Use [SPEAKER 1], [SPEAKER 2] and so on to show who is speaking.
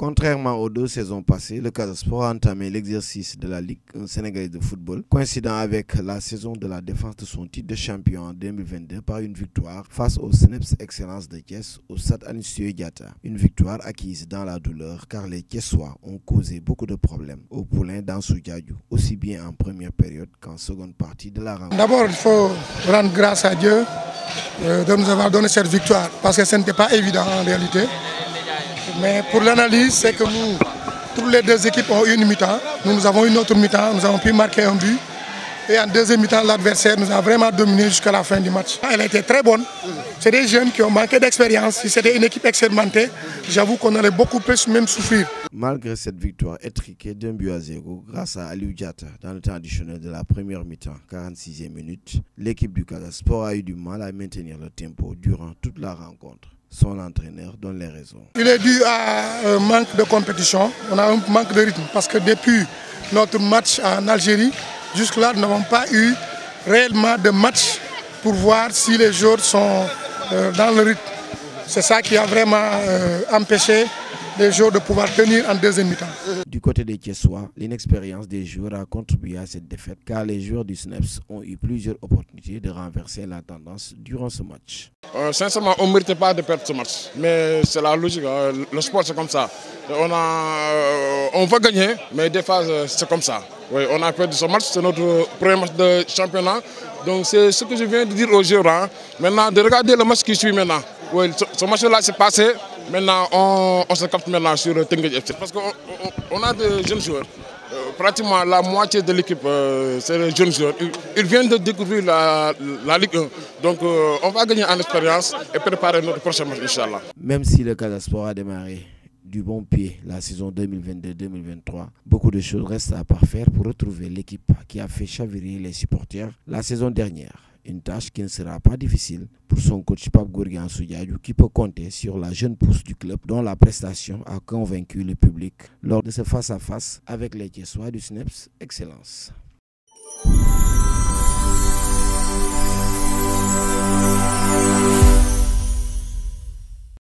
[SPEAKER 1] Contrairement aux 2 saisons passées, le Casa Sport a entamé l'exercice de la Ligue sénégalaise de football, coïncidant avec la saison de la défense de son titre de champion en 2022 par une victoire face au Cneps Excellence de Thiès au stade Aline Sitoé Diatta. Une victoire acquise dans la douleur car les Thiessois ont causé beaucoup de problèmes au poulain d'Ansou Diadio, aussi bien en première période qu'en seconde partie de la rencontre.
[SPEAKER 2] D'abord, il faut rendre grâce à Dieu de nous avoir donné cette victoire parce que ce n'était pas évident en réalité. Mais pour l'analyse, c'est que nous, toutes les 2 équipes ont eu une mi-temps. Nous avons une autre mi-temps, nous avons pu marquer un but. Et en deuxième mi-temps, l'adversaire nous a vraiment dominé jusqu'à la fin du match. Elle a été très bonne. C'est des jeunes qui ont manqué d'expérience. Si c'était une équipe expérimentée, j'avoue qu'on allait beaucoup plus même souffrir.
[SPEAKER 1] Malgré cette victoire étriquée d'1-0 grâce à Aliou Diatta dans le temps additionnel de la première mi-temps, 46e minute, l'équipe du Casa Sport a eu du mal à maintenir le tempo durant toute la rencontre. Son entraîneur donne les raisons.
[SPEAKER 2] Il est dû à un manque de compétition. On a un manque de rythme parce que depuis notre match en Algérie, jusque-là, nous n'avons pas eu réellement de match pour voir si les joueurs sont dans le rythme. C'est ça qui a vraiment empêché les joueurs de pouvoir tenir en deuxième mi-temps.
[SPEAKER 1] Du côté des Thiessois, l'inexpérience des joueurs a contribué à cette défaite car les joueurs du Cneps ont eu plusieurs opportunités de renverser la tendance durant ce match.
[SPEAKER 3] Sincèrement, on ne méritait pas de perdre ce match, mais c'est la logique, le sport c'est comme ça. On va gagner, mais des fois c'est comme ça. Oui, on a perdu ce match, c'est notre premier match de championnat. Donc c'est ce que je viens de dire aux joueurs. Maintenant, de regarder le match qui suit maintenant. Oui, ce match-là s'est passé, maintenant on se capte maintenant sur le Teungueth FC. Parce qu'on a de jeunes joueurs. Pratiquement la moitié de l'équipe, c'est les jeunes joueurs. Ils viennent de découvrir la Ligue 1. Donc on va gagner en expérience et préparer notre prochain match, Inch'Allah.
[SPEAKER 1] Même si le Casa Sport a démarré du bon pied la saison 2022-2023, beaucoup de choses restent à parfaire pour retrouver l'équipe qui a fait chavirer les supporters la saison dernière. Une tâche qui ne sera pas difficile pour son coach Pape Gorgui Ansou Diadio qui peut compter sur la jeune pousse du club dont la prestation a convaincu le public lors de ce face-à-face avec les Thiessois du Cneps Excellence.